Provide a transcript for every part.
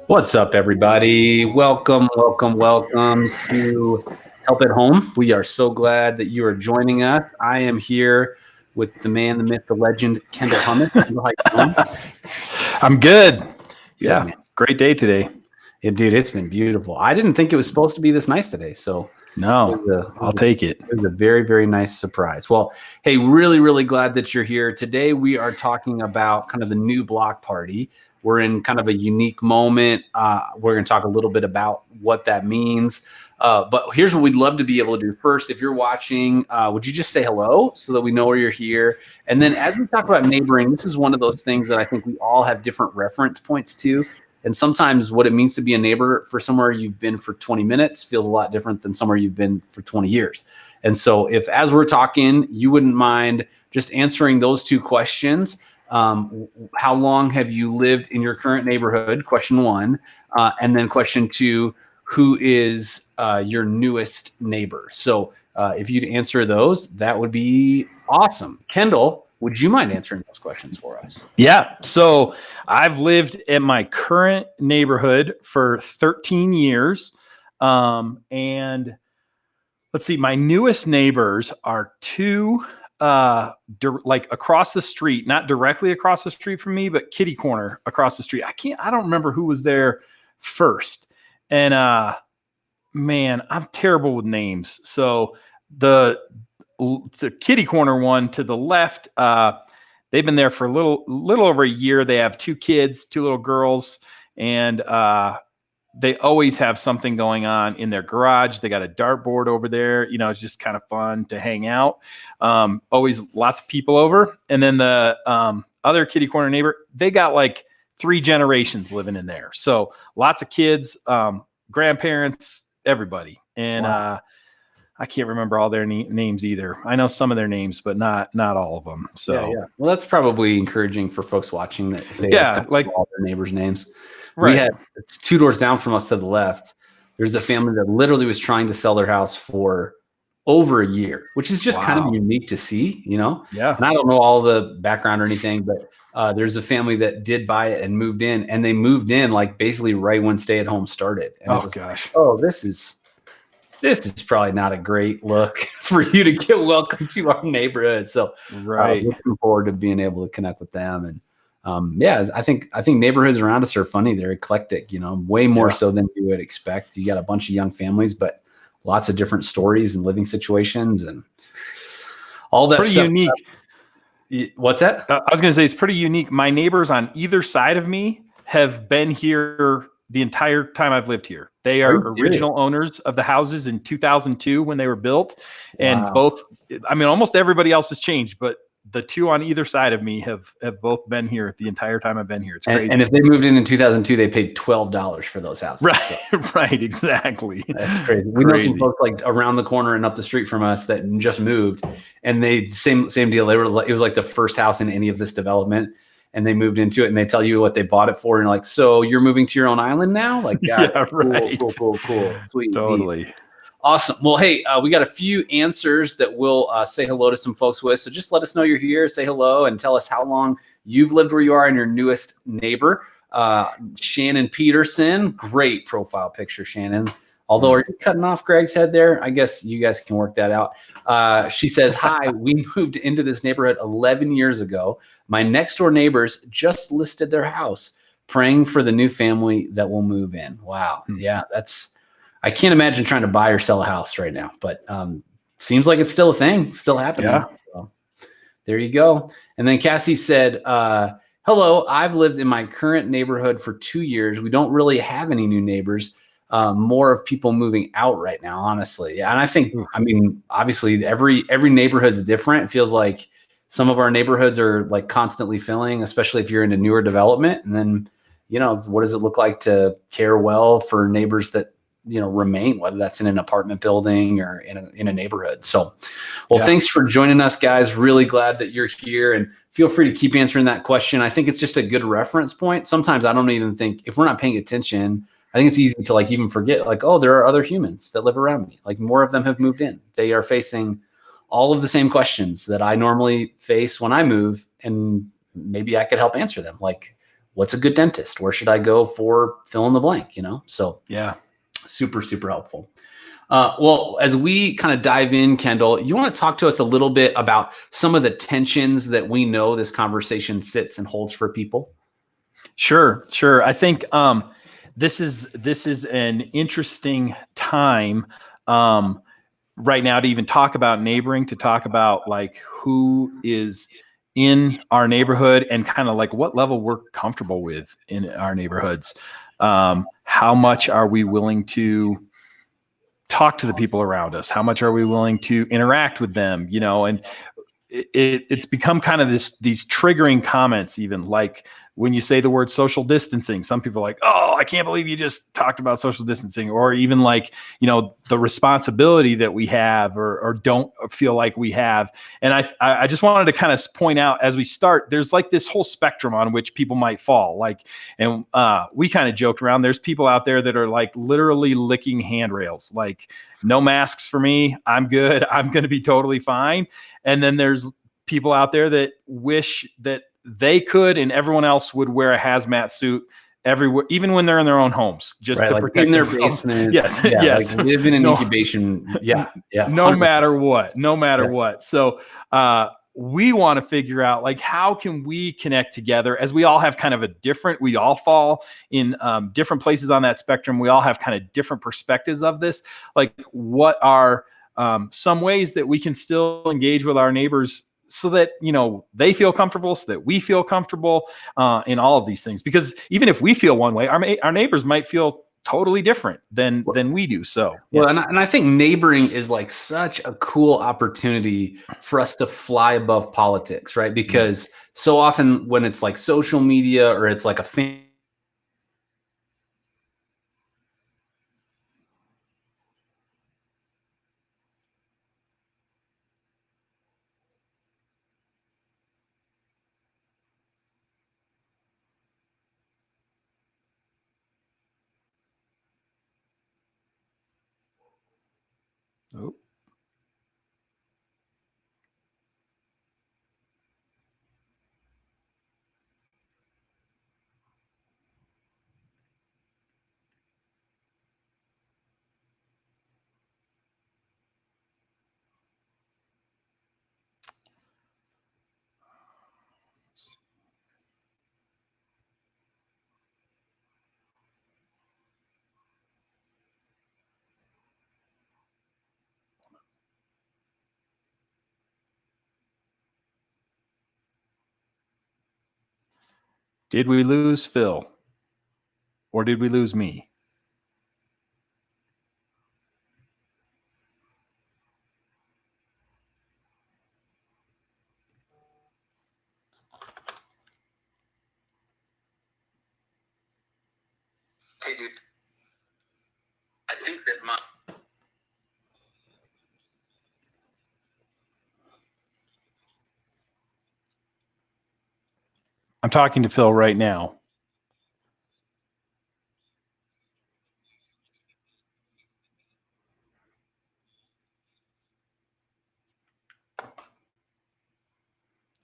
What's up, everybody? Welcome to Help at Home. We are so glad that you are joining us. I am here with the man, the myth, the legend, Kendall Hummus. How you doing? I'm good. Yeah, man. Great day today. Yeah, dude, it's been beautiful. I didn't think it was supposed to be this nice today, so I'll take it. It was a very, very nice surprise. Well, hey, really glad that you're here. Today we are talking about kind of the new block party. We're in kind of a unique moment. We're going to talk a little bit about what that means. But here's what we'd love to be able to do. First, if you're watching, would you just say hello so that we know where you're here? And then as we talk about neighboring, this is one of those things that I think we all have different reference points to. And sometimes what it means to be a neighbor for somewhere you've been for 20 minutes feels a lot different than somewhere you've been for 20 years. And so if, as we're talking, you wouldn't mind just answering those two questions. How long have you lived in your current neighborhood? Question one. And then question two, who is your newest neighbor? So if you'd answer those, that would be awesome. Kendall, would you mind answering those questions for us? Yeah. So I've lived in my current neighborhood for 13 years. And let's see, my newest neighbors are two like across the street, not directly across the street from me, but kitty corner across the street. I don't remember who was there first. And man, I'm terrible with names. So the kitty corner one to the left, they've been there for a little over a year. They have two kids, two little girls, and they always have something going on in their garage. They got a dartboard over there. It's just kind of fun to hang out. Always lots of people over. And then the other kitty corner neighbor, they got like 3 generations living in there. So lots of kids, grandparents, everybody. And wow. I can't remember all their names either. I know some of their names, but not all of them. So yeah. Well, that's probably encouraging for folks watching that if they like all their neighbors' names. Right. It's 2 doors down from us to the left. There's a family that literally was trying to sell their house for over a year, which is just kind of unique to see, Yeah. And I don't know all the background or anything, but there's a family that did buy it and moved in, and they moved in like basically right when stay-at-home started. And gosh. This is probably not a great look for you to get welcome to our neighborhood. So looking forward to being able to connect with them. And I think neighborhoods around us are funny. They're eclectic, way more so than you would expect. You got a bunch of young families, but lots of different stories and living situations and all that pretty stuff. Unique. What's that? I was going to say it's pretty unique. My neighbors on either side of me have been here the entire time I've lived here. They are original owners of the houses in 2002 when they were built. And almost everybody else has changed, but the 2 on either side of me have both been here the entire time I've been here. It's crazy. And if they moved in 2002, they paid $12 for those houses. Right, so. Right, exactly. That's crazy. We know some folks like around the corner and up the street from us that just moved, and they same deal. They were like, it was like the first house in any of this development. And they moved into it, and they tell you what they bought it for, and like, so you're moving to your own island now? Like, right. Cool, sweet, totally, neat. Awesome. Well, hey, we got a few answers that we'll say hello to some folks with. So just let us know you're here, say hello, and tell us how long you've lived where you are and your newest neighbor. Shannon Peterson, great profile picture, Shannon. Although, are you cutting off Greg's head there? I guess you guys can work that out. She says, hi, we moved into this neighborhood 11 years ago. My next door neighbors just listed their house, praying for the new family that will move in. Wow. Yeah, I can't imagine trying to buy or sell a house right now, but seems like it's still a thing, still happening. Yeah. So, there you go. And then Cassie said, hello, I've lived in my current neighborhood for 2 years. We don't really have any new neighbors. More of people moving out right now, honestly. And I think, obviously every neighborhood is different. It feels like some of our neighborhoods are like constantly filling, especially if you're in a newer development. And then, what does it look like to care well for neighbors that, remain, whether that's in an apartment building or in a neighborhood. So, thanks for joining us, guys. Really glad that you're here, and feel free to keep answering that question. I think it's just a good reference point. Sometimes I don't even think, if we're not paying attention, I think it's easy to like even forget, like, oh, there are other humans that live around me. Like, more of them have moved in. They are facing all of the same questions that I normally face when I move, and maybe I could help answer them. Like, what's a good dentist? Where should I go for fill in the blank? So Yeah. super, super helpful. Well, as we kind of dive in, Kendall, you want to talk to us a little bit about some of the tensions that we know this conversation sits and holds for people? Sure. I think this is an interesting time right now to even talk about neighboring, to talk about like who is in our neighborhood and kind of like what level we're comfortable with in our neighborhoods. How much are we willing to talk to the people around us? How much are we willing to interact with them? And it's become kind of these triggering comments, even like when you say the word social distancing, some people are like, oh, I can't believe you just talked about social distancing, or even like, the responsibility that we have or don't feel like we have. And I just wanted to kind of point out as we start, there's like this whole spectrum on which people might fall. And we kind of joked around, there's people out there that are like literally licking handrails, like no masks for me. I'm good. I'm going to be totally fine. And then there's people out there that wish that they could and everyone else would wear a hazmat suit everywhere, even when they're in their own homes, just to protect in their themselves. basement. Yes. Like live in an incubation. Yeah. No matter what. So we want to figure out like, how can we connect together, as we all have kind of we all fall in different places on that spectrum. We all have kind of different perspectives of this. Like, what are some ways that we can still engage with our neighbors so that, they feel comfortable, so that we feel comfortable in all of these things? Because even if we feel one way, our neighbors might feel totally different than we do. So, yeah. Well, and I think neighboring is like such a cool opportunity for us to fly above politics, right? Because so often when it's like social media or it's like a family, oh. Did we lose Phil? Or did we lose me? Hey, dude. I think that I'm talking to Phil right now.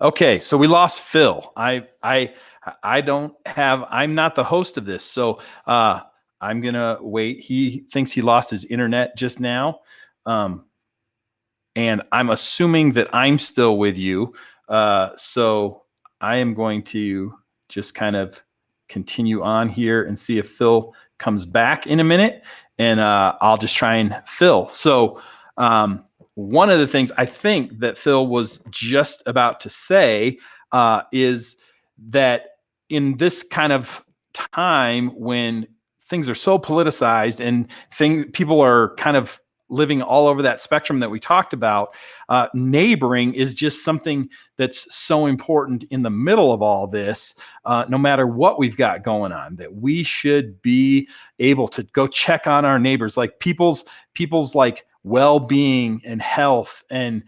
Okay, so we lost Phil. I'm not the host of this, so I'm gonna wait. He thinks he lost his internet just now, and I'm assuming that I'm still with you. So I am going to just kind of continue on here and see if Phil comes back in a minute, and I'll just try and Phil. So one of the things I think that Phil was just about to say is that in this kind of time when things are so politicized and people are kind of living all over that spectrum that we talked about, neighboring is just something that's so important in the middle of all this, no matter what we've got going on, that we should be able to go check on our neighbors, like people's like well-being and health, and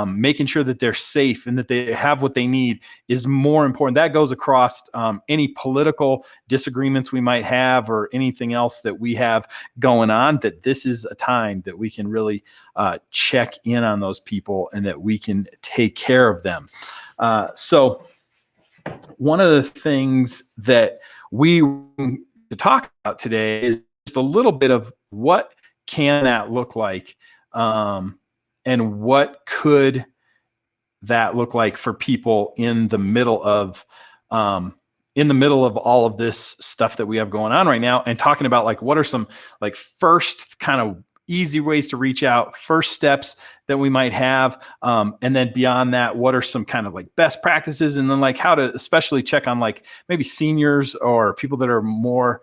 making sure that they're safe and that they have what they need is more important. That goes across any political disagreements we might have or anything else that we have going on, that this is a time that we can really check in on those people and that we can take care of them. So one of the things that we to talk about today is just a little bit of what can that look like, and what could that look like for people in the middle of all of this stuff that we have going on right now, and talking about like what are some like first kind of easy ways to reach out, first steps that we might have, and then beyond that, what are some kind of like best practices, and then like how to especially check on like maybe seniors or people that are more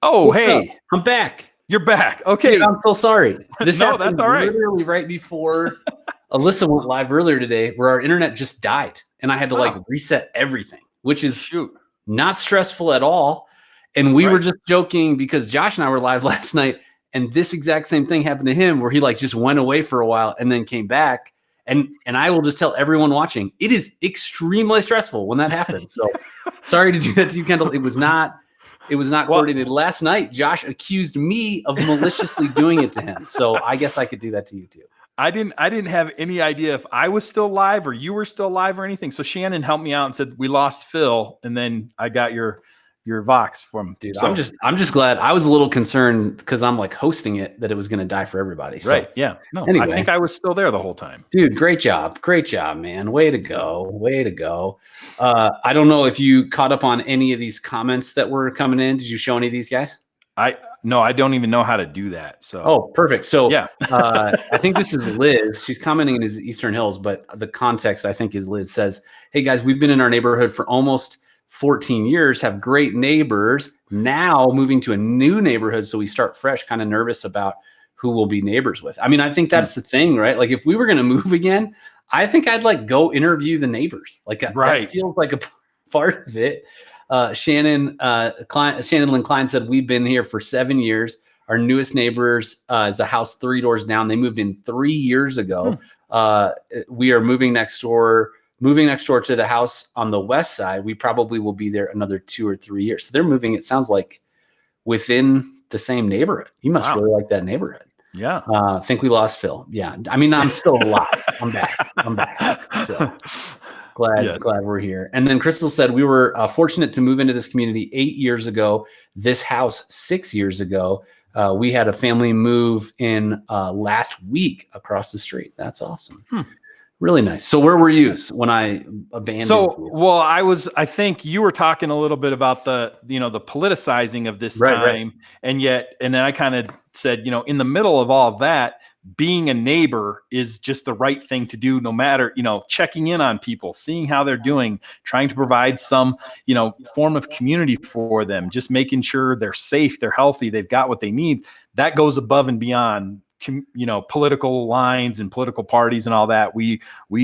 hey, I'm back. you're back. Okay. Dude, I'm so sorry. This No, happened that's all right. literally right before Alyssa went live earlier today, where our internet just died and I had to like reset everything, which is not stressful at all. And we were just joking because Josh and I were live last night, and this exact same thing happened to him, where he like just went away for a while and then came back. And I will just tell everyone watching, it is extremely stressful when that happens. So sorry to do that to you, Kendall. It was not coordinated. Last night, Josh accused me of maliciously doing it to him. So I guess I could do that to you too. I didn't have any idea if I was still live or you were still live or anything. So Shannon helped me out and said, we lost Phil. And then I got your Vox from dude. So, I'm just glad. I was a little concerned because I'm like hosting it that it was going to die for everybody. So, right. Yeah. No, anyway. I think I was still there the whole time. Dude, great job, man. Way to go. I don't know if you caught up on any of these comments that were coming in. Did you show any of these guys? No, I don't even know how to do that. So, oh, perfect. So, yeah, I think this is Liz. She's commenting in his Eastern Hills, but the context I think is Liz says, "Hey guys, we've been in our neighborhood for almost 14 years, have great neighbors. Now moving to a new neighborhood, so we start fresh. Kind of nervous about who we'll be neighbors with." I mean, I think that's the thing, right? Like, if we were going to move again, I think I'd like go interview the neighbors. Like, that feels like a part of it. Shannon Lynn Klein said, we've been here for 7 years. Our newest neighbors is a house 3 doors down. They moved in 3 years ago. We are moving next door to the house on the west side. We probably will be there another 2 or 3 years. So they're moving, it sounds like, within the same neighborhood. You must really like that neighborhood. Yeah. I think we lost Phil. Yeah. I mean, I'm still alive. I'm back. So glad we're here. And then Crystal said, we were fortunate to move into this community 8 years ago. This house 6 years ago. We had a family move in last week across the street. That's awesome. Really nice. So where were you when I abandoned you? Well, I think you were talking a little bit about the politicizing of this time. And then I kind of said, in the middle of all of that, being a neighbor is just the right thing to do, no matter, checking in on people, seeing how they're doing, trying to provide some, form of community for them, just making sure they're safe, they're healthy, they've got what they need. That goes above and beyond political lines and political parties and all that. We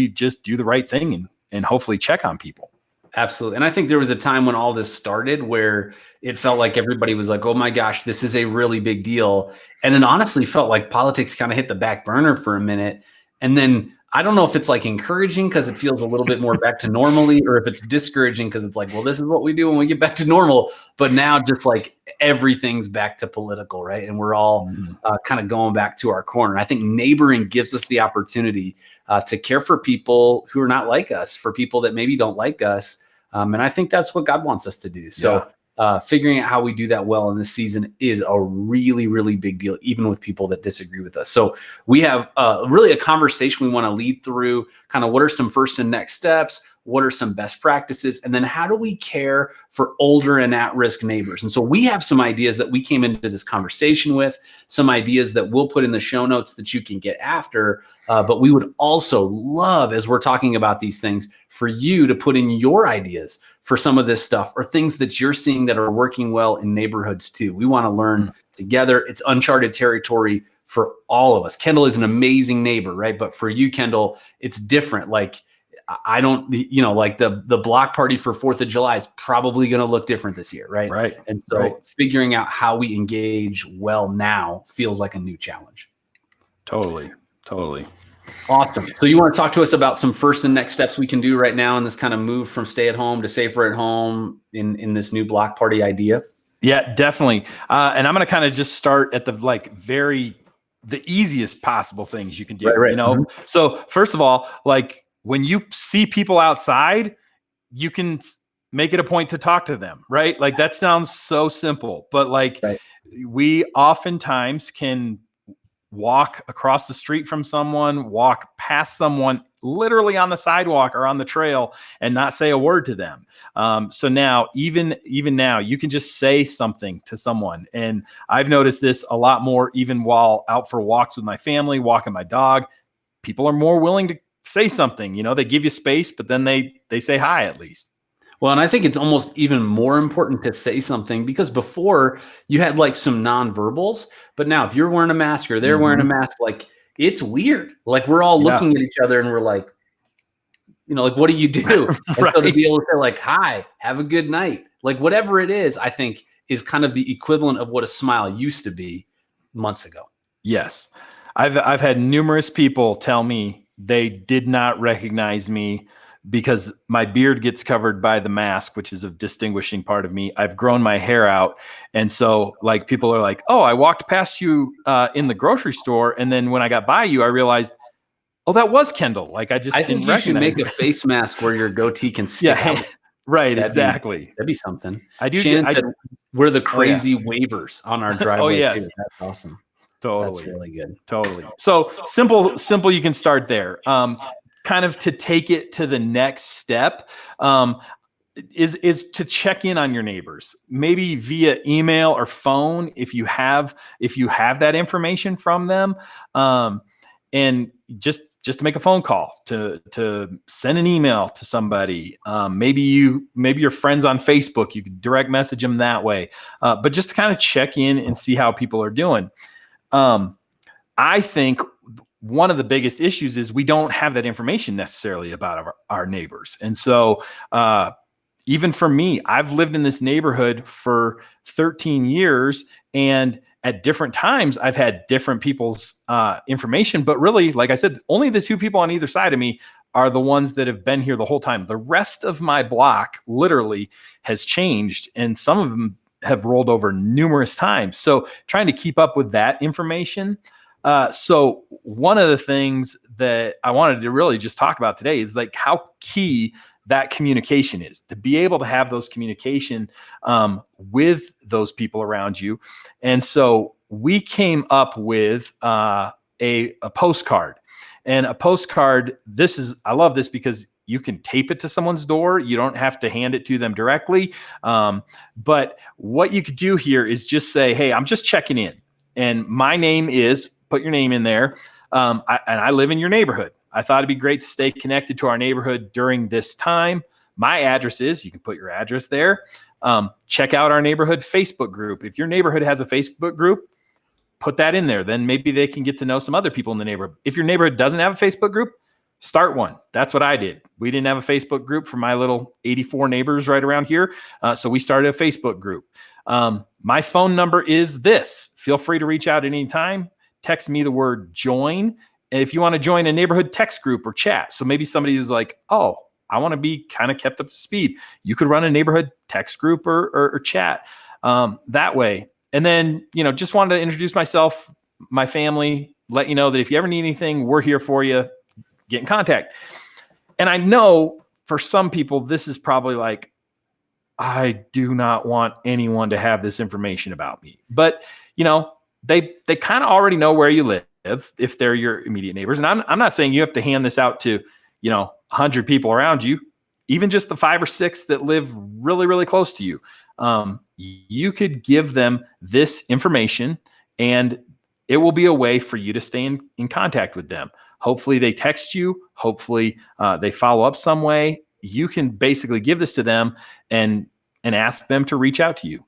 just do the right thing and hopefully check on people. Absolutely. And I think there was a time when all this started where it felt like everybody was like, oh my gosh, this is a really big deal. And it honestly felt like politics kind of hit the back burner for a minute. And then I don't know if it's like encouraging because it feels a little bit more back to normally, or if it's discouraging because it's like, well, this is what we do when we get back to normal. But now just like everything's back to political, right? And we're all kind of going back to our corner. I think neighboring gives us the opportunity to care for people who are not like us, for people that maybe don't like us. And I think that's what God wants us to do. So figuring out how we do that well in this season is a really, really big deal, even with people that disagree with us. So we have really a conversation we want to lead through, kind of what are some first and next steps? What are some best practices? And then how do we care for older and at-risk neighbors? And so we have some ideas that we came into this conversation with, some ideas that we'll put in the show notes that you can get after. But we would also love, as we're talking about these things, for you to put in your ideas for some of this stuff or things that you're seeing that are working well in neighborhoods too. We want to learn together. It's uncharted territory for all of us. Kendall is an amazing neighbor, right? But for you, Kendall, it's different. Like, I don't, like the block party for 4th of July is probably going to look different this year. Right. Right. And so figuring out how we engage well now feels like a new challenge. Totally. Awesome. So you want to talk to us about some first and next steps we can do right now in this kind of move from stay at home to safer at home in this new block party idea? Yeah, definitely. And I'm going to kind of just start at the the easiest possible things you can do, Right. So first of all, like, when you see people outside, you can make it a point to talk to them, right? Like that sounds so simple, but like Right. we oftentimes can walk across the street from someone, walk past someone literally on the sidewalk or on the trail and not say a word to them. So now, even now, you can just say something to someone. And I've noticed this a lot more, even while out for walks with my family, walking my dog. People are more willing to say something. You know, they give you space, but then they say hi at least. Well, and I think it's almost even more important to say something, because before you had like some nonverbals, but now if you're wearing a mask or they're wearing a mask, like it's weird. Like we're all looking at each other and we're like, you know, like, what do you do? And so to be able to say like, hi, have a good night, like whatever it is, I think is kind of the equivalent of what a smile used to be months ago. Yes. I've had numerous people tell me they did not recognize me because my beard gets covered by the mask, which is a distinguishing part of me. I've grown my hair out. And so like people are like, oh, I walked past you in the grocery store. And then when I got by you, I realized, oh, that was Kendall. Like I think didn't you should make recognize a face mask where your goatee can stick out. Right, exactly. That'd be something. Shannon said we're the crazy wavers on our driveway. Yes. Too. That's awesome. Totally. That's really good. Totally. So simple. You can start there. Kind of to take it to the next step is to check in on your neighbors, maybe via email or phone if you have that information from them, and just to make a phone call, to send an email to somebody. Maybe your friends on Facebook, you could direct message them that way. But just to kind of check in and see how people are doing. I think one of the biggest issues is we don't have that information necessarily about our neighbors. And so even for me, I've lived in this neighborhood for 13 years, and at different times I've had different people's information, but really, like I said, only the two people on either side of me are the ones that have been here the whole time. The rest of my block literally has changed, and some of them have rolled over numerous times. So trying to keep up with that information. So one of the things that I wanted to really just talk about today is like how key that communication is, to be able to have those communication with those people around you. And so we came up with a postcard, and a postcard. I love this because you can tape it to someone's door. You don't have to hand it to them directly. But what you could do here is just say, hey, I'm just checking in, and my name is, put your name in there. And I live in your neighborhood. I thought it'd be great to stay connected to our neighborhood during this time. My address is, you can put your address there. Check out our neighborhood Facebook group. If your neighborhood has a Facebook group, put that in there. Then maybe they can get to know some other people in the neighborhood. If your neighborhood doesn't have a Facebook group, start one. That's what I did. We didn't have a Facebook group for my little 84 neighbors right around here. So we started a Facebook group. My phone number is this. Feel free to reach out anytime. Text me the word join. And if you want to join a neighborhood text group or chat, so maybe somebody who's like, oh, I want to be kind of kept up to speed, you could run a neighborhood text group or chat that way. And then, just wanted to introduce myself, my family, let you know that if you ever need anything, we're here for you. Get in contact. And I know for some people, this is probably like, I do not want anyone to have this information about me. But, they kind of already know where you live if they're your immediate neighbors. And I'm not saying you have to hand this out to, 100 people around you, even just the 5 or 6 that live really, really close to you. You could give them this information, and it will be a way for you to stay in contact with them. Hopefully they text you. Hopefully they follow up some way. You can basically give this to them and ask them to reach out to you.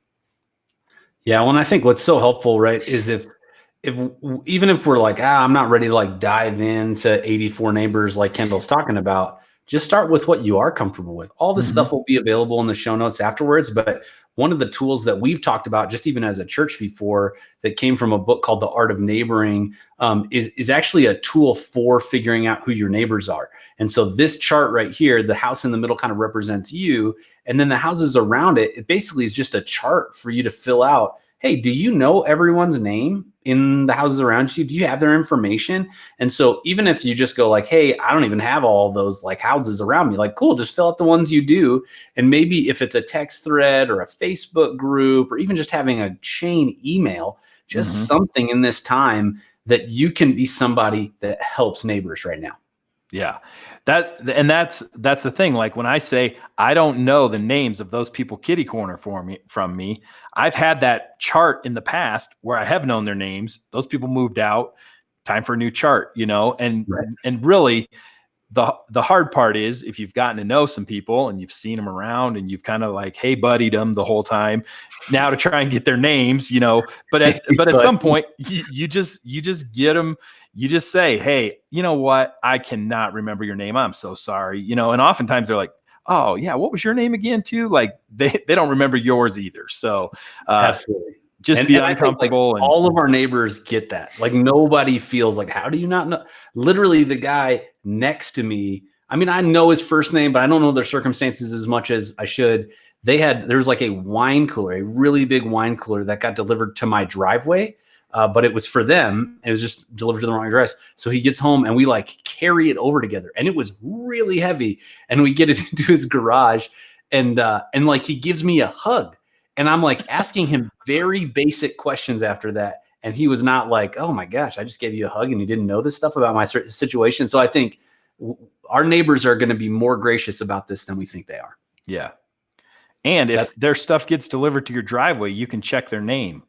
Yeah. Well, and I think what's so helpful, right, is if even if we're like, I'm not ready to like dive into 84 neighbors like Kendall's talking about, just start with what you are comfortable with. All this stuff will be available in the show notes afterwards. But one of the tools that we've talked about just even as a church before that came from a book called The Art of Neighboring is actually a tool for figuring out who your neighbors are. And so this chart right here, the house in the middle kind of represents you. And then the houses around it, it basically is just a chart for you to fill out. Hey, do you know everyone's name in the houses around you? Do you have their information? And so even if you just go like, hey, I don't even have all of those like houses around me, like, cool, just fill out the ones you do. And maybe if it's a text thread or a Facebook group, or even just having a chain email, just something in this time that you can be somebody that helps neighbors right now. Yeah. That's the thing. Like when I say I don't know the names of those people kitty corner from me, I've had that chart in the past where I have known their names. Those people moved out, time for a new chart, and really the hard part is if you've gotten to know some people and you've seen them around and you've kind of like, hey, buddied them the whole time, now to try and get their names, but at some point you just get them. You just say, hey, you know what? I cannot remember your name. I'm so sorry. And oftentimes they're like, oh yeah, what was your name again too? Like they don't remember yours either. So absolutely. Just be uncomfortable. Like, all of our neighbors get that. Like nobody feels like, how do you not know? Literally the guy next to me, I mean, I know his first name, but I don't know their circumstances as much as I should. There was like a wine cooler, a really big wine cooler that got delivered to my driveway. But it was for them. And it was just delivered to the wrong address. So he gets home and we like carry it over together. And it was really heavy. And we get it into his garage and like he gives me a hug. And I'm like asking him very basic questions after that. And he was not like, oh my gosh, I just gave you a hug and you didn't know this stuff about my situation. So I think our neighbors are going to be more gracious about this than we think they are. Yeah. And if their stuff gets delivered to your driveway, you can check their name.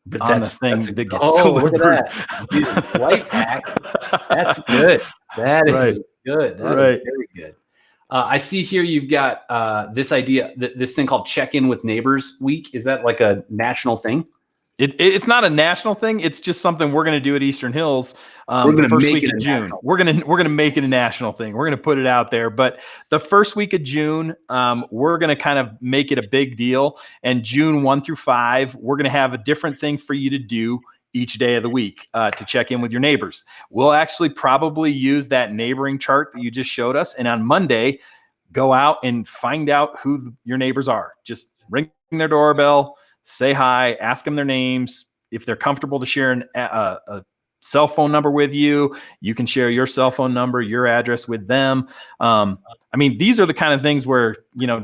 But that's the thing that gets delivered. Look at that. Life hack. That's good. That is good. That is very good. I see here you've got this idea, this thing called Check-in with Neighbors Week. Is that like a national thing? It's not a national thing. It's just something we're going to do at Eastern Hills the first week of June. We're going to make it a national thing. We're going to put it out there. But the first week of June, we're going to kind of make it a big deal. And June 1 through 5, we're going to have a different thing for you to do each day of the week to check in with your neighbors. We'll actually probably use that neighboring chart that you just showed us. And on Monday, go out and find out who your neighbors are. Just ring their doorbell, say hi, ask them their names. If they're comfortable to share a cell phone number with you, you can share your cell phone number, your address with them. I mean, these are the kind of things where,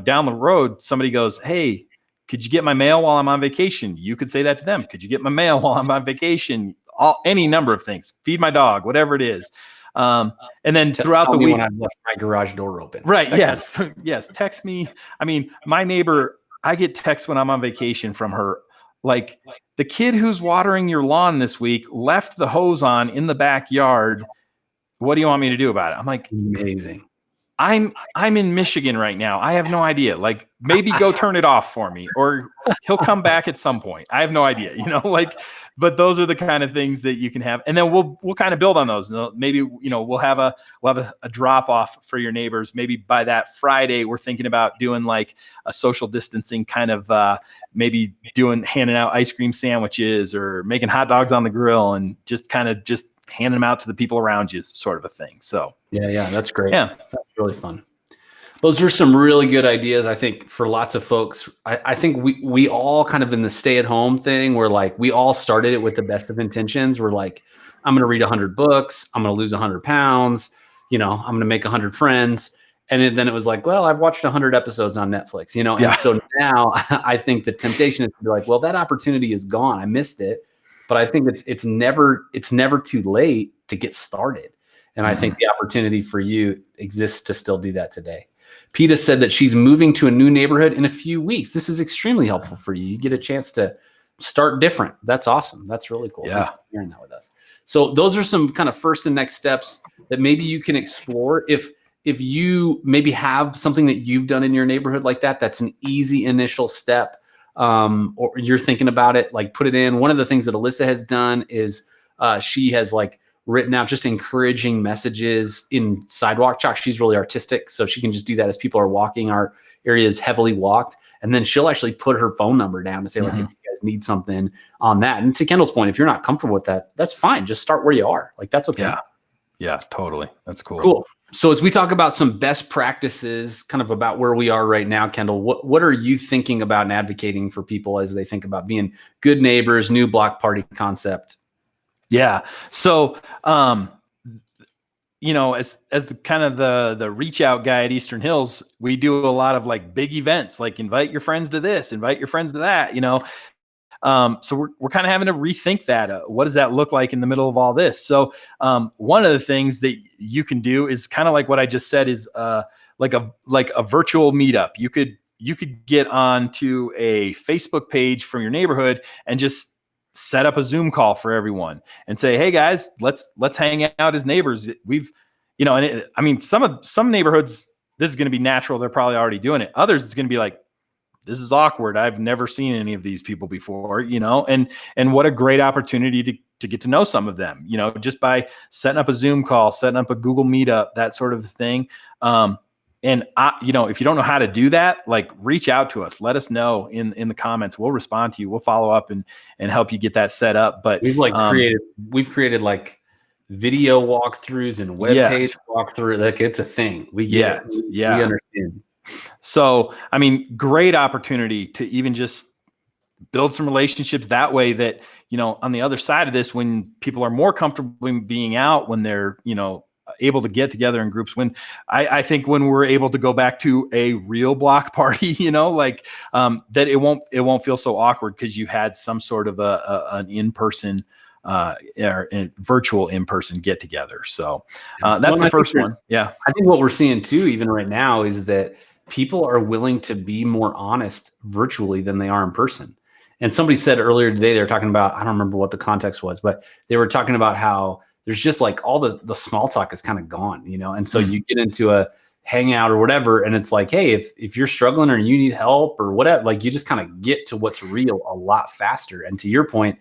down the road, somebody goes, hey, could you get my mail while I'm on vacation? You could say that to them. Could you get my mail while I'm on vacation? Any number of things. Feed my dog, whatever it is. And then throughout the week, when I've left my garage door open. Right. Yes. Yes. Text me. I mean, my neighbor, I get texts when I'm on vacation from her. Like the kid who's watering your lawn this week left the hose on in the backyard. What do you want me to do about it? I'm like, amazing. I'm in Michigan right now. I have no idea. Like maybe go turn it off for me, or he'll come back at some point. I have no idea, but those are the kind of things that you can have. And then we'll kind of build on those. Maybe, we'll have a drop off for your neighbors. Maybe by that Friday, we're thinking about doing like a social distancing kind of, maybe handing out ice cream sandwiches or making hot dogs on the grill and just handing them out to the people around you, sort of a thing. So yeah, that's great. Yeah, that's really fun. Those are some really good ideas. I think for lots of folks, I think we all kind of in the stay-at-home thing, where like we all started it with the best of intentions. We're like, I'm going to read 100 books. I'm going to lose 100 pounds. I'm going to make 100 friends. And then it was like, well, I've watched 100 episodes on Netflix, And so now I think the temptation is to be like, well, that opportunity is gone. I missed it. But I think it's never too late to get started. And I think the opportunity for you exists to still do that today. PETA said that she's moving to a new neighborhood in a few weeks. This is extremely helpful for you. You get a chance to start different. That's awesome. That's really cool. Yeah. Thanks for sharing that with us. So those are some kind of first and next steps that maybe you can explore. If you maybe have something that you've done in your neighborhood like that, that's an easy initial step. Or you're thinking about it, like put it in. One of the things that Alyssa has done is she has like written out just encouraging messages in sidewalk chalk. She's really artistic, so she can just do that as people are walking. Our area is heavily walked, and then she'll actually put her phone number down to say like, if you guys need something on that. And to Kendall's point, if you're not comfortable with that, that's fine. Just start where you are. Like that's okay. Yeah, totally. That's cool. Cool. So as we talk about some best practices, kind of about where we are right now, Kendall, what are you thinking about and advocating for people as they think about being good neighbors, new block party concept? Yeah. So, as the kind of the reach out guy at Eastern Hills, we do a lot of like big events, like invite your friends to this, invite your friends to that, So we're kind of having to rethink that. What does that look like in the middle of all this? So one of the things that you can do is kind of like what I just said is like a virtual meetup. You could get onto a Facebook page from your neighborhood and just set up a Zoom call for everyone and say, hey guys, let's hang out as neighbors. Some neighborhoods, this is going to be natural. They're probably already doing it. Others, it's going to be like, this is awkward. I've never seen any of these people before, and what a great opportunity to get to know some of them, just by setting up a Zoom call, setting up a Google Meetup, that sort of thing. If you don't know how to do that, like reach out to us, let us know in the comments. We'll respond to you. We'll follow up and help you get that set up. But we've created like video walkthroughs and web page walkthrough. Like it's a thing. We get it. We understand. So, great opportunity to even just build some relationships that way that, on the other side of this, when people are more comfortable being out, when they're, able to get together in groups, when I think when we're able to go back to a real block party, that it won't feel so awkward because you had some sort of an in-person or a virtual in-person get together. So that's the first one. Yeah. I think what we're seeing too, even right now, is that people are willing to be more honest virtually than they are in person. And somebody said earlier today, they were talking about, I don't remember what the context was, but they were talking about how there's just like all the small talk is kind of gone, And so you get into a hangout or whatever, and it's like, hey, if you're struggling or you need help or whatever, like you just kind of get to what's real a lot faster. And to your point,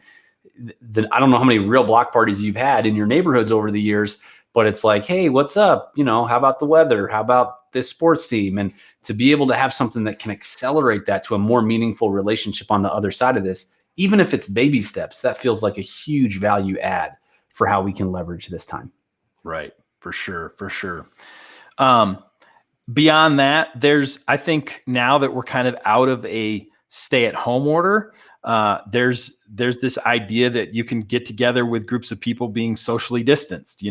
I don't know how many real block parties you've had in your neighborhoods over the years, but it's like, hey, what's up? How about the weather? How about this sports team? And to be able to have something that can accelerate that to a more meaningful relationship on the other side of this, even if it's baby steps, that feels like a huge value add for how we can leverage this time. Right. For sure. Beyond that, I think now that we're kind of out of a stay-at-home order, there's this idea that you can get together with groups of people being socially distanced,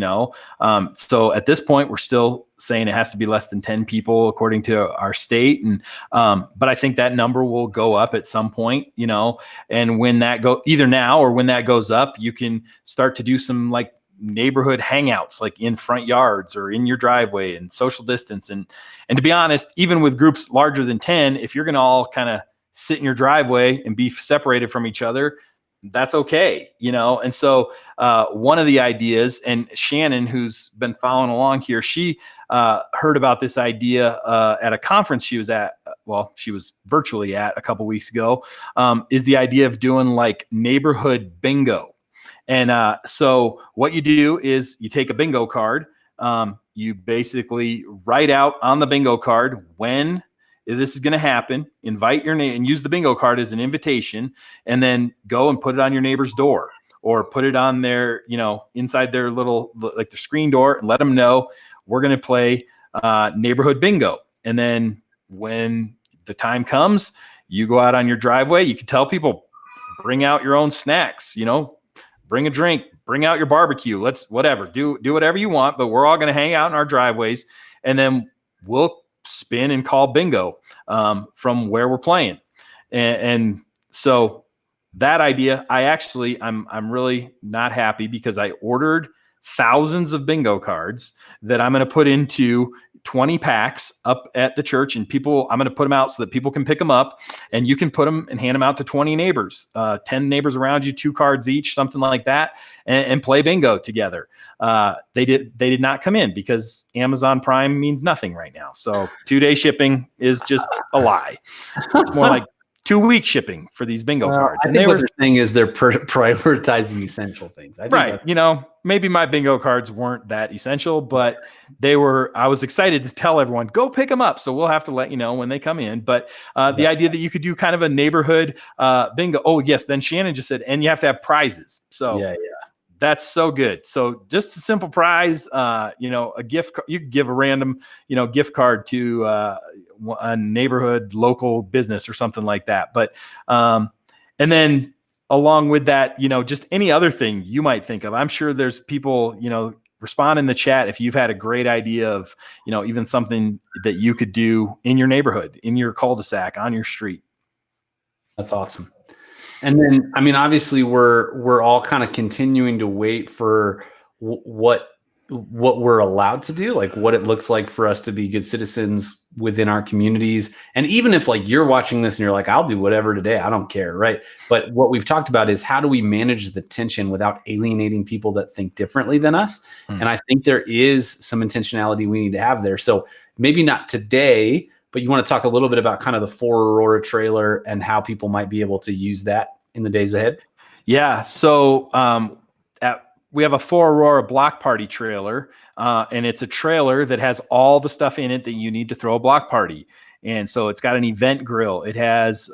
So at this point, we're still saying it has to be less than 10 people according to our state. And, but I think that number will go up at some point, and when that either now or when that goes up, you can start to do some like neighborhood hangouts, like in front yards or in your driveway, and social distance. And to be honest, even with groups larger than 10, if you're going to all kind of sit in your driveway and be separated from each other, that's okay, And so one of the ideas, and Shannon, who's been following along here, she heard about this idea at a conference she was at. She was virtually at a couple weeks ago. Is the idea of doing like neighborhood bingo. And so what you do is you take a bingo card. You basically write out on the bingo card when this is going to happen, invite your name and use the bingo card as an invitation, and then go and put it on your neighbor's door or put it on their, inside their little, like the screen door, and let them know we're going to play neighborhood bingo. And then when the time comes, you go out on your driveway, you can tell people, bring out your own snacks, bring a drink, bring out your barbecue. Let's do whatever you want, but we're all going to hang out in our driveways, and then we'll spin and call bingo from where we're playing. And so that idea, I'm really not happy because I ordered thousands of bingo cards that I'm going to put into 20 packs up at the church, and I'm going to put them out so that people can pick them up, and you can put them and hand them out to 20 neighbors, 10 neighbors around you, 2 cards each, something like that, and play bingo together. They did not come in because Amazon Prime means nothing right now. So 2-day shipping is just a lie. It's more like 2-week shipping for these bingo cards. I think what they're saying is they're prioritizing essential things. Right. Maybe my bingo cards weren't that essential, but I was excited to tell everyone, go pick them up. So we'll have to let you know when they come in. But the idea that you could do kind of a neighborhood bingo. Oh, yes. Then Shannon just said, and you have to have prizes. So yeah. That's so good. So just a simple prize, a gift. You could give a random, gift card to a neighborhood local business or something like that. But and then along with that, just any other thing you might think of. I'm sure there's people, respond in the chat if you've had a great idea of, even something that you could do in your neighborhood, in your cul-de-sac, on your street. That's awesome. And then, I mean, obviously we're all kind of continuing to wait for what we're allowed to do, like what it looks like for us to be good citizens within our communities. And even if like you're watching this and you're like, I'll do whatever today, I don't care. Right. But what we've talked about is how do we manage the tension without alienating people that think differently than us? And I think there is some intentionality we need to have there. So maybe not today, but you want to talk a little bit about kind of the For Aurora trailer and how people might be able to use that in the days ahead. Yeah. So we have a For Aurora block party trailer, and it's a trailer that has all the stuff in it that you need to throw a block party. And so it's got an event grill. It has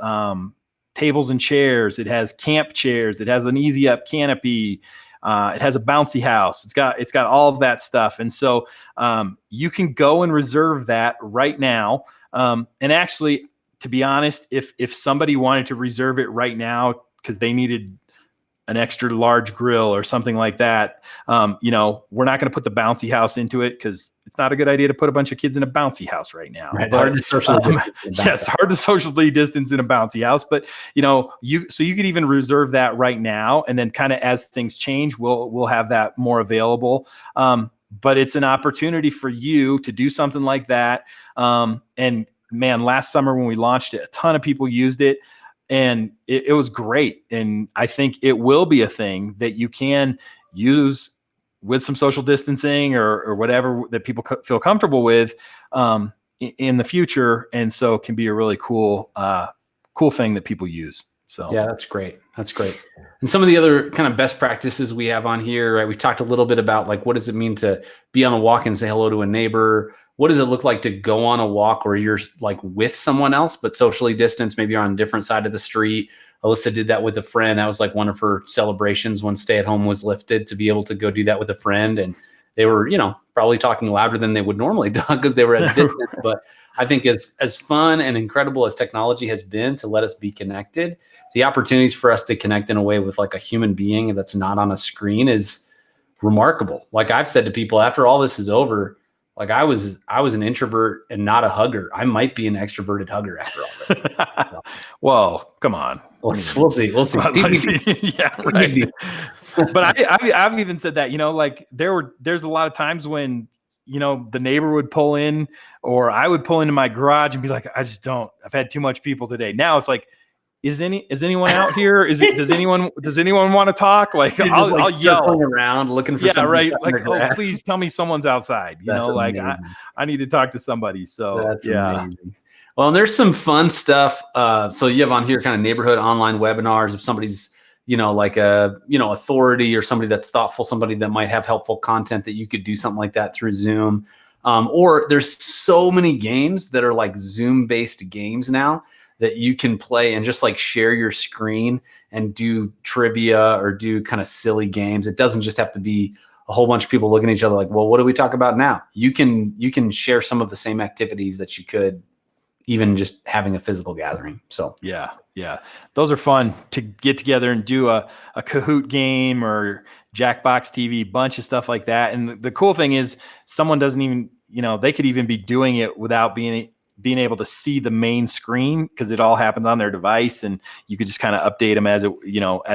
tables and chairs. It has camp chairs. It has an easy up canopy. It has a bouncy house. It's got all of that stuff. And so you can go and reserve that right now. And actually, to be honest, if somebody wanted to reserve it right now because they needed an extra large grill or something like that, we're not going to put the bouncy house into it because it's not a good idea to put a bunch of kids in a bouncy house right now. Right. But, Hard to socially yes, hard to socially distance in a bouncy house. But you could even reserve that right now, and then kind of as things change, we'll have that more available. But it's an opportunity for you to do something like that. And man, last summer when we launched it, a ton of people used it. And it was great. And I think it will be a thing that you can use with some social distancing or whatever that people feel comfortable with in the future. And so it can be a really cool thing that people use. So yeah, that's great. That's great. And some of the other kind of best practices we have on here, right? We've talked a little bit about like, what does it mean to be on a walk and say hello to a neighbor? What does it look like to go on a walk where you're like with someone else, but socially distanced, maybe you're on a different side of the street? Alyssa did that with a friend. That was like one of her celebrations when stay at home was lifted, to be able to go do that with a friend. And they were, probably talking louder than they would normally talk because they were at a distance. But I think as fun and incredible as technology has been to let us be connected, the opportunities for us to connect in a way with like a human being that's not on a screen is remarkable. Like I've said to people after all this is over, like I was an introvert and not a hugger. I might be an extroverted hugger after all this. Well, come on. We'll see. Yeah, right. But I've even said that, like there's a lot of times when, the neighbor would pull in or I would pull into my garage and be like, I've had too much people today. Now it's like, is anyone out here? Does anyone want to talk? Like I'll yell around looking for right. Like, oh, please tell me someone's outside. I need to talk to somebody. So that's amazing. Well, and there's some fun stuff. So you have on here kind of neighborhood online webinars. If somebody's, like a, authority or somebody that's thoughtful, somebody that might have helpful content that you could do something like that through Zoom. Or there's so many games that are like Zoom based games now that you can play and just like share your screen and do trivia or do kind of silly games. It doesn't just have to be a whole bunch of people looking at each other like, well, what do we talk about now? You can share some of the same activities that you could even just having a physical gathering. So yeah. Those are fun to get together and do a Kahoot game or Jackbox TV, bunch of stuff like that. And the cool thing is someone doesn't even, they could even be doing it without being able to see the main screen because it all happens on their device, and you could just kind of update them as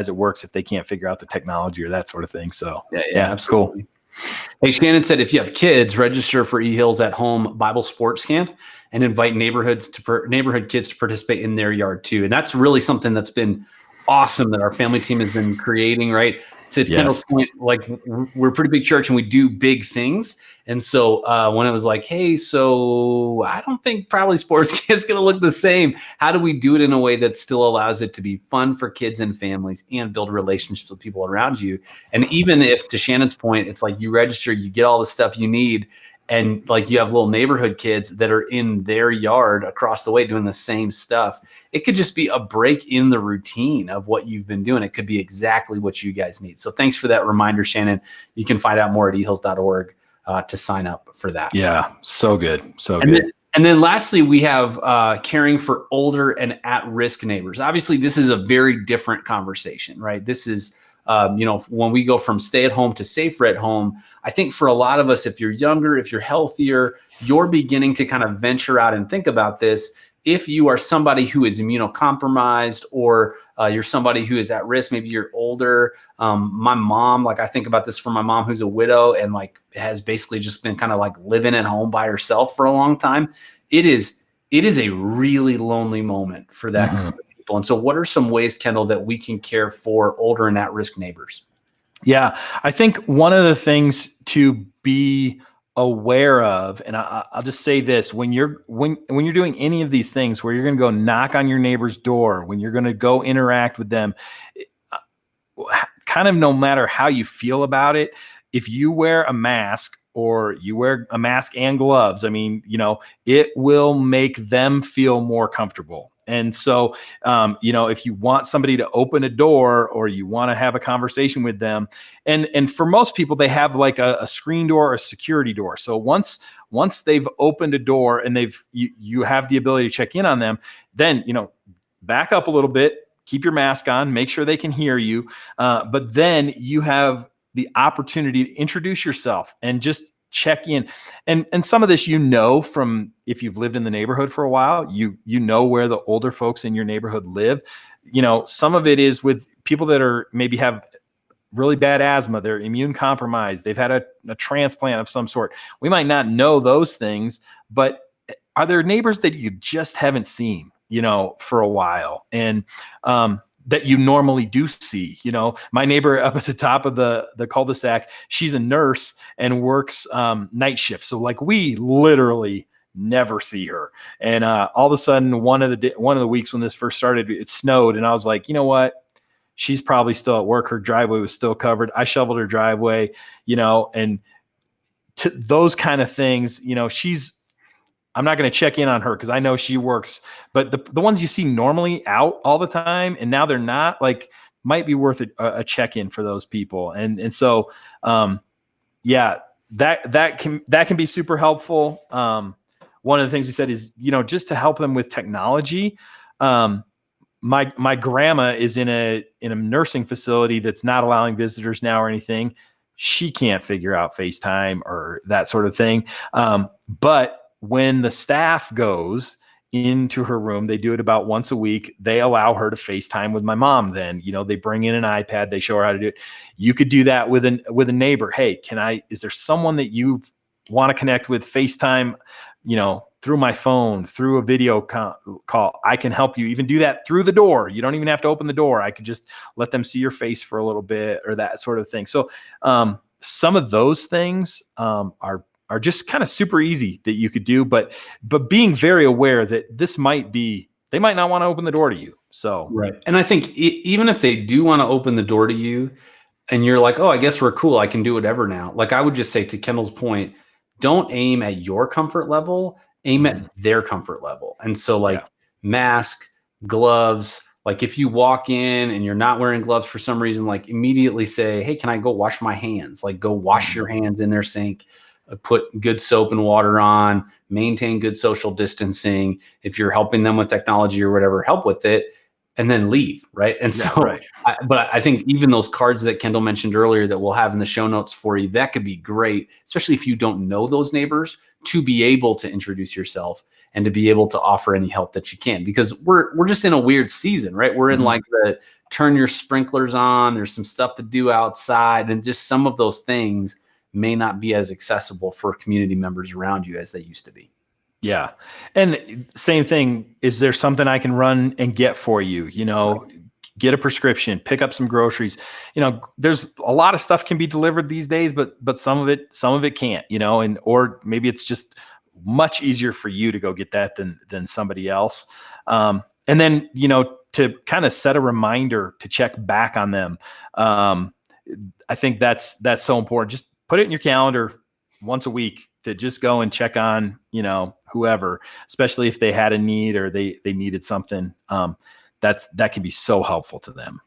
it works if they can't figure out the technology or that sort of thing. So yeah, absolutely. Cool. Hey, Shannon said, if you have kids, register for eHills at Home Bible Sports Camp and invite neighborhood kids to participate in their yard too. And that's really something that's been awesome that our family team has been creating, right? To Kendall's point, like we're a pretty big church and we do big things. And so when it was like, hey, so I don't think probably sports camp's going to look the same. How do we do it in a way that still allows it to be fun for kids and families and build relationships with people around you? And even if, to Shannon's point, it's like you register, you get all the stuff you need, and like you have little neighborhood kids that are in their yard across the way doing the same stuff. It could just be a break in the routine of what you've been doing. It could be exactly what you guys need. So thanks for that reminder, Shannon. You can find out more at ehills.org to sign up for that. Yeah, so good. So good. And then lastly, we have caring for older and at-risk neighbors. Obviously, this is a very different conversation, right? This is, when we go from stay at home to safer at home, I think for a lot of us, if you're younger, if you're healthier, you're beginning to kind of venture out and think about this. If you are somebody who is immunocompromised or you're somebody who is at risk, maybe you're older. My mom, I think about this for my mom who's a widow and has basically just been kind of living at home by herself for a long time. It is a really lonely moment for that group of people. And so what are some ways, Kendall, that we can care for older and at-risk neighbors? Yeah, I think one of the things to be aware of, and I'll just say this: when you're doing any of these things, where you're going to go knock on your neighbor's door, when you're going to go interact with them, kind of no matter how you feel about it, if you wear a mask or you wear a mask and gloves, it will make them feel more comfortable. And so, if you want somebody to open a door or you want to have a conversation with them, and for most people, they have a screen door or a security door. So once they've opened a door and you have the ability to check in on them, then, back up a little bit, keep your mask on, make sure they can hear you. But then you have the opportunity to introduce yourself and just check in. And some of this, from if you've lived in the neighborhood for a while, you know where the older folks in your neighborhood live. Some of it is with people that are maybe have really bad asthma, they're immune compromised, they've had a transplant of some sort. We might not know those things, but are there neighbors that you just haven't seen, for a while? And that you normally do see. My neighbor up at the top of the cul-de-sac, she's a nurse and works night shift. So we literally never see her. And all of a sudden, one of the weeks when this first started, it snowed, and I was like, you know what? She's probably still at work. Her driveway was still covered. I shoveled her driveway, and to those kind of things, I'm not going to check in on her because I know she works, but the ones you see normally out all the time and now they're not, might be worth a check-in for those people. And so, that can be super helpful. One of the things we said is, just to help them with technology. My grandma is in a nursing facility that's not allowing visitors now or anything. She can't figure out FaceTime or that sort of thing. But when the staff goes into her room, they do it about once a week. They allow her to FaceTime with my mom. Then, they bring in an iPad, they show her how to do it. You could do that with a neighbor. Hey, is there someone that you want to connect with FaceTime, through my phone, through a video call? I can help you even do that through the door. You don't even have to open the door. I could just let them see your face for a little bit or that sort of thing. So, some of those things, are just kind of super easy that you could do, but being very aware that they might not want to open the door to you. So, right. And I think even if they do want to open the door to you and you're like, oh, I guess we're cool, I can do whatever now. I would just say, to Kendall's point, don't aim at your comfort level, aim at their comfort level. And so mask, gloves, if you walk in and you're not wearing gloves for some reason, immediately say, hey, can I go wash my hands? Go wash your hands in their sink. Put good soap and water on, maintain good social distancing. If you're helping them with technology or whatever, help with it, and then leave, right? And so, but I think even those cards that Kendall mentioned earlier that we'll have in the show notes for you, that could be great, especially if you don't know those neighbors, to be able to introduce yourself and to be able to offer any help that you can, because we're just in a weird season, right? We're in the turn your sprinklers on, there's some stuff to do outside, and just some of those things may not be as accessible for community members around you as they used to be. Yeah. And same thing, is there something I can run and get for you? Get a prescription, pick up some groceries. There's a lot of stuff can be delivered these days, but some of it can't, or maybe it's just much easier for you to go get that than somebody else. And then, to kind of set a reminder to check back on them. I think that's so important. Just put it in your calendar once a week to just go and check on, whoever, especially if they had a need or they needed something. That can be so helpful to them.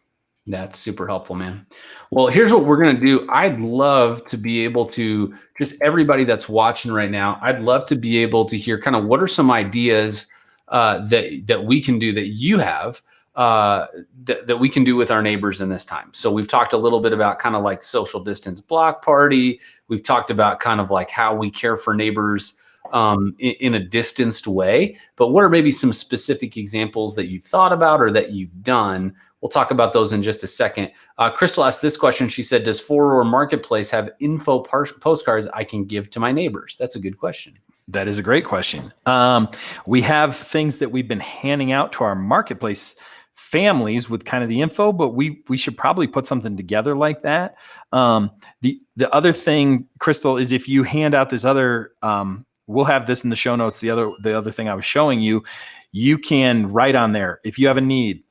That's super helpful, man. Well, here's what we're going to do. I'd love to be able to just everybody that's watching right now, I'd love to be able to hear kind of what are some ideas that we can do that you have that we can do with our neighbors in this time. So we've talked a little bit about kind of like social distance block party. We've talked about kind of like how we care for neighbors in a distanced way. But what are maybe some specific examples that you've thought about or that you've done? We'll talk about those in just a second. Crystal asked this question. She said, does 4 Aurora Marketplace have info postcards I can give to my neighbors? That's a good question. That is a great question. We have things that we've been handing out to our marketplace families with kind of the info, but we should probably put something together like that. The other thing, Crystal, is if you hand out this other, we'll have this in the show notes. The other thing I was showing you, you can write on there if you have a need.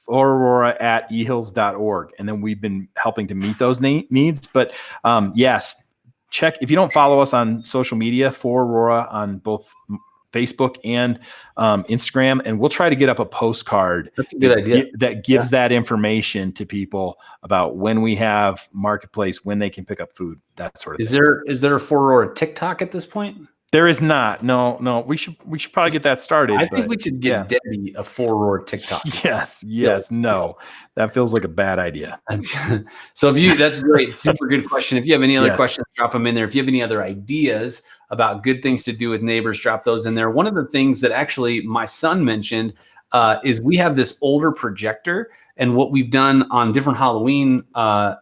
Aurora@ehills.org. And then we've been helping to meet those needs. But yes, check if you don't follow us on social media, for Aurora on both Facebook and Instagram, and we'll try to get up a postcard. That's a good idea. That gives that information to people about when we have marketplace, when they can pick up food, that sort of thing. Is there a 4 Aurora TikTok at this point? There is not. No. We should probably get that started. I think we should get Debbie a 4 Aurora TikTok. Yes. No, that feels like a bad idea. So that's great. Super good question. If you have any other questions, drop them in there. If you have any other ideas about good things to do with neighbors, drop those in there. One of the things that actually my son mentioned is we have this older projector. And what we've done on different Halloween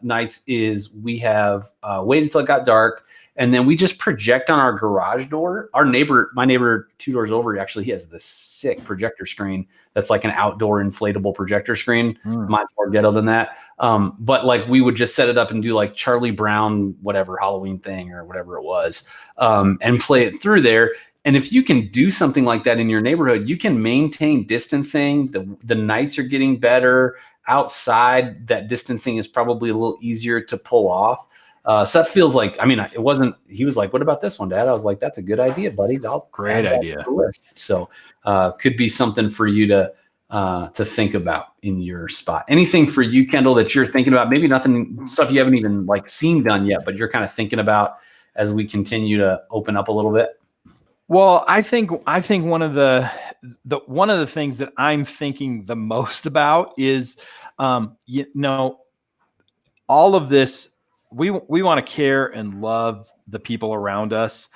nights is we have waited till it got dark. And then we just project on our garage door. My neighbor 2 doors over, actually, he has this sick projector screen that's like an outdoor inflatable projector screen. Mine's more ghetto than that. But like we would just set it up and do like Charlie Brown, whatever Halloween thing or whatever it was, and play it through there. And if you can do something like that in your neighborhood, you can maintain distancing. The nights are getting better. Outside, that distancing is probably a little easier to pull off. So that feels like, it wasn't, he was like, what about this one, Dad? I was like, that's a good idea, buddy. Great idea. So could be something for you to think about in your spot. Anything for you, Kendall, that you're thinking about? Maybe stuff you haven't even like seen done yet, but you're kind of thinking about as we continue to open up a little bit? Well, I think one of the things that I'm thinking the most about is, all of this. We want to care and love the people around us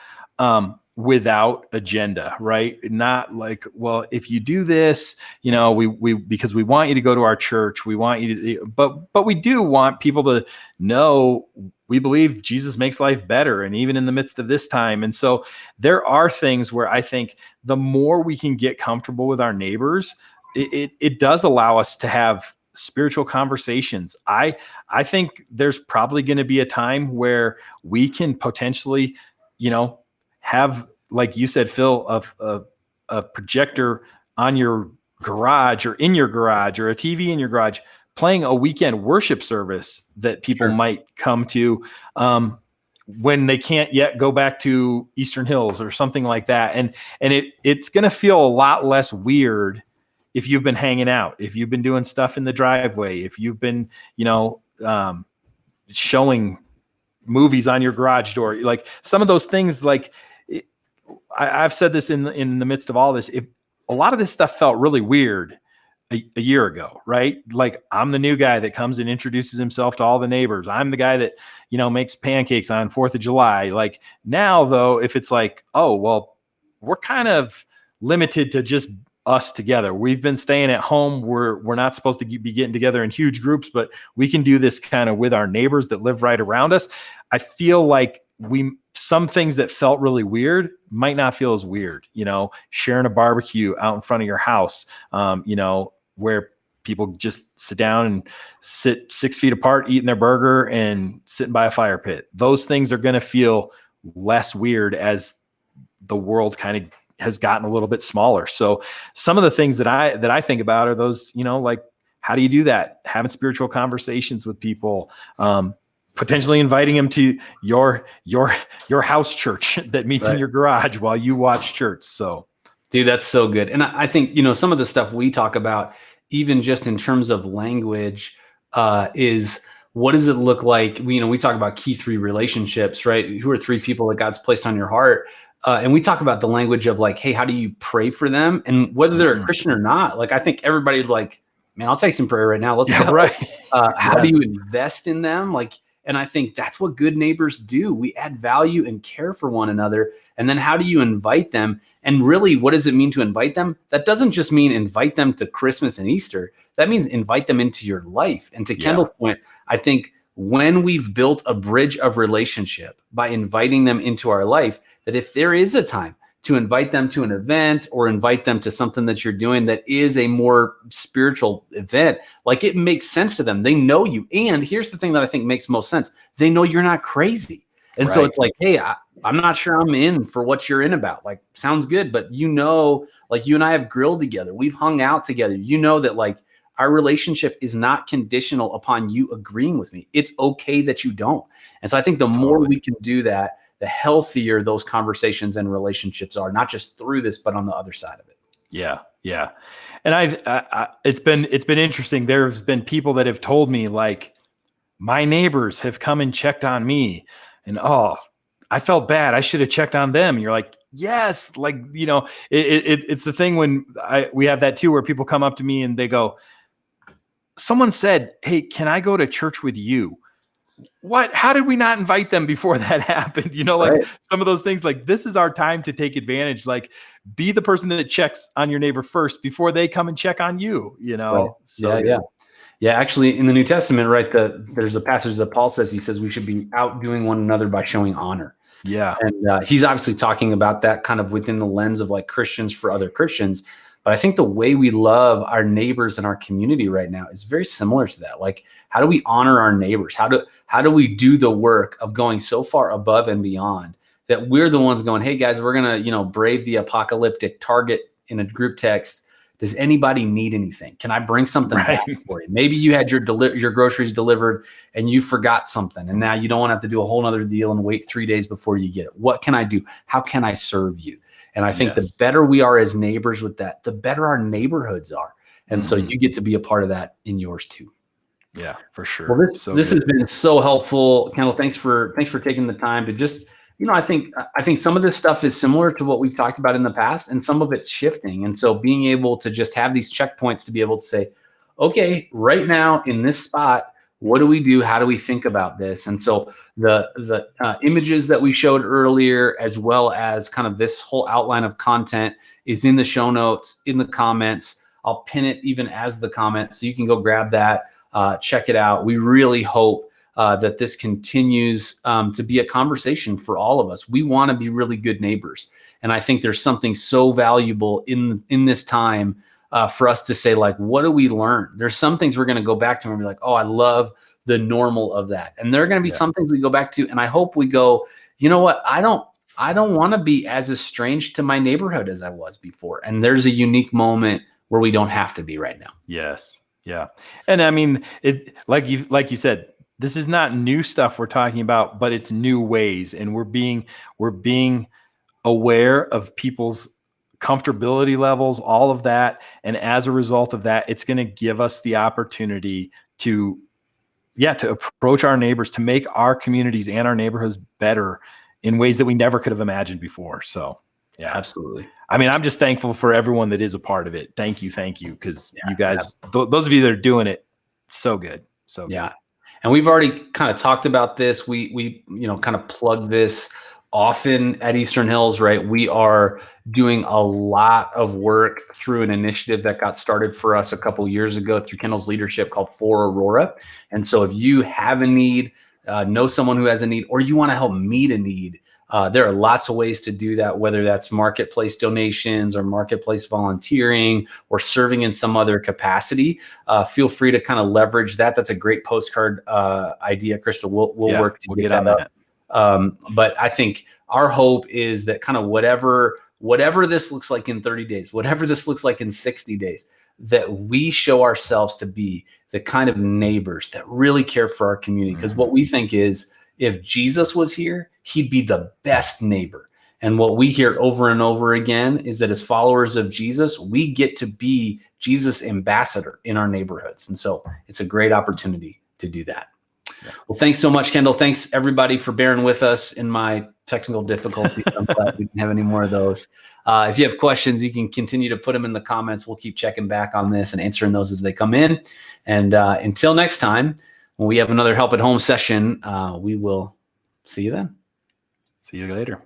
without agenda, right? Not like, well, if you do this, we because we want you to go to our church, we want you to, but we do want people to know we believe Jesus makes life better, and even in the midst of this time. And so there are things where I think the more we can get comfortable with our neighbors, it does allow us to have spiritual conversations. I think there's probably going to be a time where we can potentially, have, like you said, Phil, a projector on your garage or in your garage or a TV in your garage playing a weekend worship service that people might come to when they can't yet go back to Eastern Hills or something like that. And it's going to feel a lot less weird if you've been hanging out, if you've been doing stuff in the driveway, if you've been, showing movies on your garage door, like some of those things, like I've said this in the midst of all this, if a lot of this stuff felt really weird a year ago, right? Like I'm the new guy that comes and introduces himself to all the neighbors. I'm the guy that, makes pancakes on 4th of July. Like now though, if it's like, oh, well, we're kind of limited to just us together. We've been staying at home. We're not supposed to be getting together in huge groups, but we can do this kind of with our neighbors that live right around us. I feel like some things that felt really weird might not feel as weird, sharing a barbecue out in front of your house, where people just sit down and sit 6 feet apart, eating their burger and sitting by a fire pit. Those things are going to feel less weird as the world kind of has gotten a little bit smaller. So some of the things that I think about are those, like, how do you do that? Having spiritual conversations with people, potentially inviting them to your house church that meets in your garage while you watch church. So, dude, that's so good. And I think, some of the stuff we talk about, even just in terms of language, is what does it look like? We talk about key 3 relationships, right? Who are 3 people that God's placed on your heart? And we talk about the language of like, hey, how do you pray for them? And whether they're a Christian or not, like, I think everybody's like, man, I'll take some prayer right now. Let's go. Right. How do you invest in them? Like, and I think that's what good neighbors do. We add value and care for one another. And then how do you invite them? And really, what does it mean to invite them? That doesn't just mean invite them to Christmas and Easter. That means invite them into your life. And to Kendall's point, I think when we've built a bridge of relationship by inviting them into our life, that if there is a time to invite them to an event or invite them to something that you're doing that is a more spiritual event, like, it makes sense to them. They know you. And here's the thing that I think makes most sense. They know you're not crazy. And so it's like, hey, I'm not sure I'm in for what you're in about. Like, sounds good. But like, you and I have grilled together. We've hung out together. That like, our relationship is not conditional upon you agreeing with me. It's okay that you don't. And so I think the more we can do that, the healthier those conversations and relationships are, not just through this, but on the other side of it. Yeah. Yeah. And it's been interesting. There's been people that have told me, like, my neighbors have come and checked on me, and I felt bad. I should have checked on them. And you're like, yes, like, it's the thing when we have that too, where people come up to me and they go, someone said, hey, can I go to church with you? What? How did we not invite them before that happened? Like, some of those things, like, this is our time to take advantage. Like, be the person that checks on your neighbor first before they come and check on you, Right. So Yeah. Actually, in the New Testament, right, there's a passage that Paul says, he says we should be outdoing one another by showing honor. Yeah. And he's obviously talking about that kind of within the lens of like Christians for other Christians. But I think the way we love our neighbors in our community right now is very similar to that. Like, how do we honor our neighbors? How do we do the work of going so far above and beyond that we're the ones going, hey guys, we're going to, brave the apocalyptic target in a group text. Does anybody need anything? Can I bring something back for you? Maybe you had your groceries delivered and you forgot something, and now you don't want to have to do a whole nother deal and wait 3 days before you get it. What can I do? How can I serve you? And I think the better we are as neighbors with that, the better our neighborhoods are. And so you get to be a part of that in yours too. Yeah, for sure. Well, this has been so helpful. Kendall, thanks for taking the time to just, I think some of this stuff is similar to what we've talked about in the past, and some of it's shifting. And so being able to just have these checkpoints to be able to say, okay, right now in this spot, what do we do? How do we think about this? And so the images that we showed earlier, as well as kind of this whole outline of content, is in the show notes, in the comments. I'll pin it even as the comment, so you can go grab that, check it out. We really hope that this continues to be a conversation for all of us. We want to be really good neighbors. And I think there's something so valuable in this time for us to say, like, what do we learn? There's some things we're going to go back to and be like, oh, I love the normal of that. And there are going to be some things we go back to. And I hope we go, you know what? I don't want to be as estranged to my neighborhood as I was before. And there's a unique moment where we don't have to be right now. Yes. Yeah. And I mean, it, like you said, this is not new stuff we're talking about, but it's new ways. And we're being aware of people's comfortability levels, all of that. And as a result of that, it's going to give us the opportunity to approach our neighbors, to make our communities and our neighborhoods better in ways that we never could have imagined before. So yeah, absolutely. I mean, I'm just thankful for everyone that is a part of it. Thank you. Because you guys, those of you that are doing it, so good. So good. Yeah. And we've already kind of talked about this. We kind of plug this often at Eastern Hills, right? We are doing a lot of work through an initiative that got started for us a couple of years ago through Kendall's leadership called For Aurora. And so if you have a need, know someone who has a need, or you want to help meet a need, there are lots of ways to do that, whether that's marketplace donations or marketplace volunteering or serving in some other capacity. Feel free to kind of leverage that. That's a great postcard idea, Crystal. We'll work to get that up. But I think our hope is that kind of whatever this looks like in 30 days, whatever this looks like in 60 days, that we show ourselves to be the kind of neighbors that really care for our community. Because what we think is, if Jesus was here, he'd be the best neighbor. And what we hear over and over again is that as followers of Jesus, we get to be Jesus' ambassador in our neighborhoods. And so it's a great opportunity to do that. Well, thanks so much, Kendall. Thanks, everybody, for bearing with us in my technical difficulties. I'm glad we didn't have any more of those. If you have questions, you can continue to put them in the comments. We'll keep checking back on this and answering those as they come in. And until next time, when we have another Help at Home session, we will see you then. See you later.